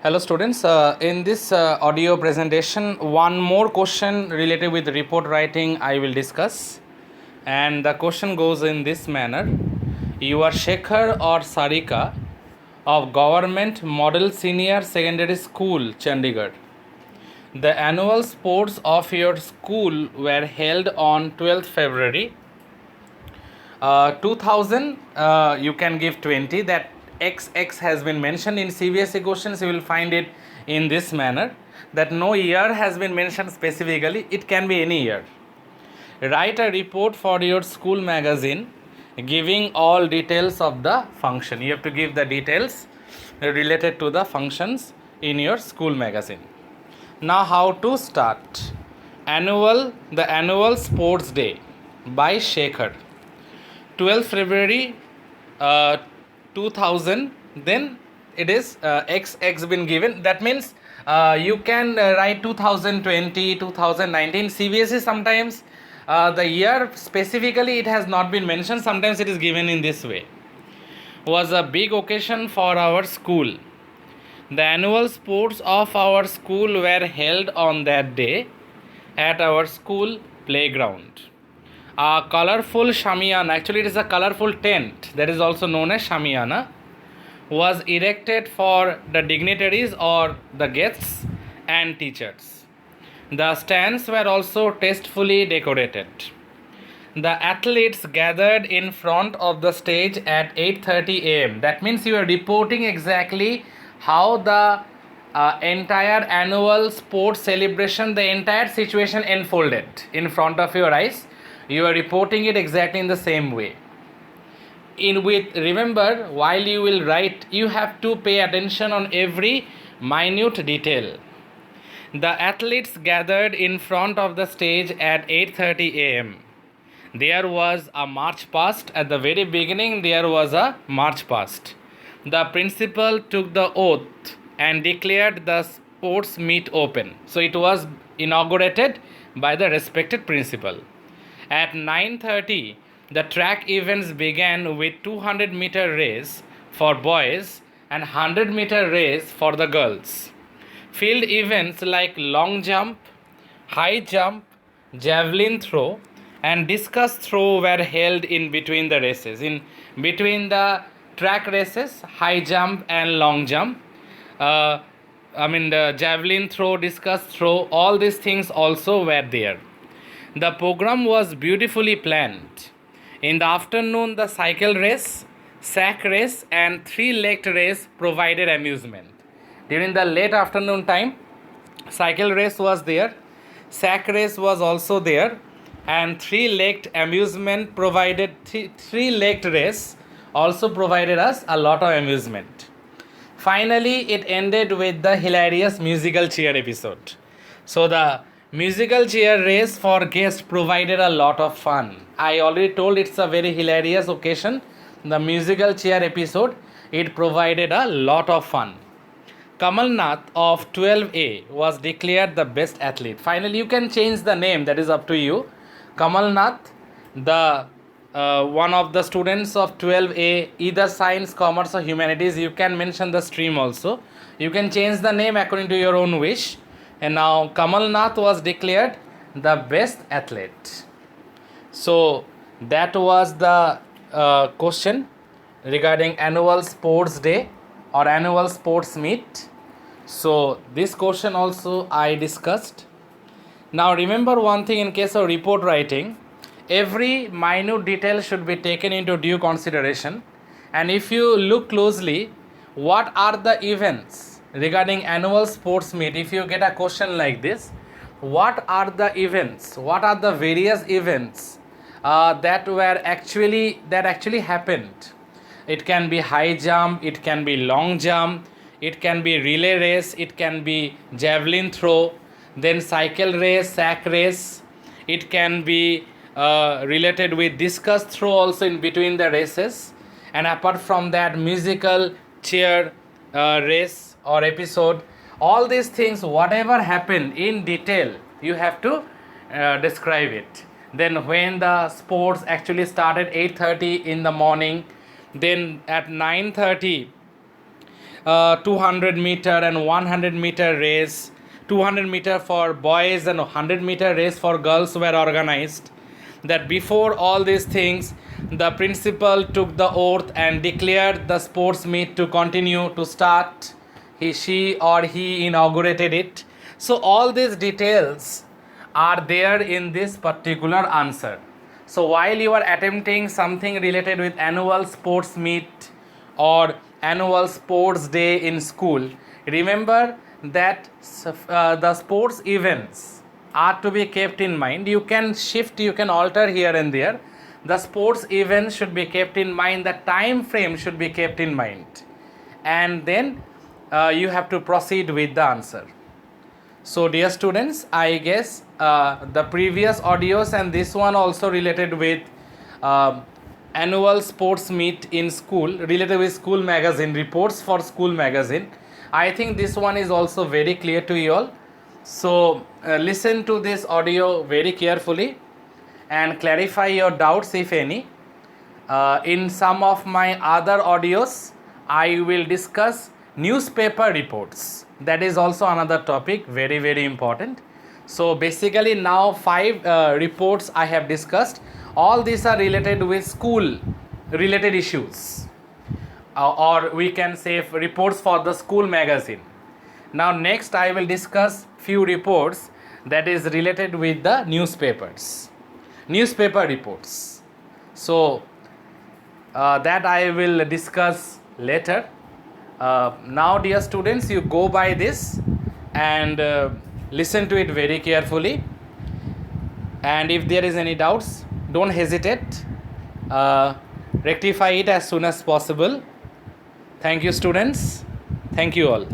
Hello students, in this audio presentation one more question related with report writing I will discuss, and the question goes in this manner. You are Shekhar or Sarika of Government Model Senior Secondary School, Chandigarh. The annual sports of your school were held on 12th February 2000. You can give 20, that XX has been mentioned in CBSE questions. You will find it in this manner, that no year has been mentioned specifically, it can be any year. Write a report for your school magazine giving all details of the function. You have to give the details related to the functions in your school magazine. Now how to start? The annual sports day by Shekhar, 12th February uh, 2000. Then it is XX been given. That means you can write 2020, 2019. CBSE sometimes the year specifically it has not been mentioned. Sometimes it is given in this way. Was a big occasion for our school. The annual sports of our school were held on that day at our school playground. A colorful shamiana, actually it is a colorful tent that is also known as shamiana, was erected for the dignitaries or the guests and teachers. The stands were also tastefully decorated. The athletes gathered in front of the stage at 8:30 a.m. That means you are reporting exactly how the entire annual sports celebration, the entire situation unfolded in front of your eyes. You are reporting it exactly in the same way. Remember, while you will write, you have to pay attention on every minute detail. The athletes gathered in front of the stage at 8:30 a.m. There was a march past. At the very beginning, there was a march past. The principal took the oath and declared the sports meet open. So it was inaugurated by the respected principal. At 9:30, the track events began with 200-meter race for boys and 100-meter race for the girls. Field events like long jump, high jump, javelin throw, and discus throw were held in between the races. In between the track races, high jump and long jump, the javelin throw, discus throw, all these things also were there. The program was beautifully planned. In the afternoon, the cycle race, sack race, and three-legged race provided amusement. During the late afternoon time, cycle race was there, sack race was also there, and three-legged amusement provided. Three-legged race also provided us a lot of amusement. Finally, it ended with the hilarious musical chair episode. So the musical chair race for guests provided a lot of fun. I already told it's a very hilarious occasion. The musical chair episode, it provided a lot of fun. Kamal Nath of 12A was declared the best athlete. Finally, you can change the name, that is up to you. Kamal Nath, the one of the students of 12A, either science, commerce, or humanities. You can mention the stream also. You can change the name according to your own wish. And now Kamal Nath was declared the best athlete. So that was the question regarding annual sports day or annual sports meet. So this question also I discussed. Now remember one thing, in case of report writing, every minute detail should be taken into due consideration. And if you look closely, what are the events regarding annual sports meet? If you get a question like this, what are the events? What are the various events that actually happened? It can be high jump, it can be long jump, it can be relay race, it can be javelin throw, then cycle race, sack race. It can be related with discus throw also in between the races. And apart from that, musical chair race or episode. All these things, whatever happened in detail, you have to describe it. Then when the sports actually started 8:30 in the morning, then at 9:30 200 meter and 100 meter race, 200 meter for boys and 100 meter race for girls were organized. That before all these things, the principal took the oath and declared the sports meet to continue to start. She or he inaugurated it. So all these details are there in this particular answer. So while you are attempting something related with annual sports meet or annual sports day in school, remember that the sports events are to be kept in mind. You can shift, you can alter here and there. The sports events should be kept in mind, the time frame should be kept in mind, and then you have to proceed with the answer. So dear students, I guess the previous audios and this one also related with annual sports meet in school, related with school magazine, reports for school magazine. I think this one is also very clear to you all. So listen to this audio very carefully and clarify your doubts if any. In some of my other audios, I will discuss newspaper reports. That is also another topic, very, very important. So basically now 5 reports I have discussed. All these are related with school related issues, or we can say reports for the school magazine. Now next I will discuss few reports that is related with the newspapers, newspaper reports. So that I will discuss later. Now dear students, you go by this and listen to it very carefully, and if there is any doubts, don't hesitate, rectify it as soon as possible. Thank you students, thank you all.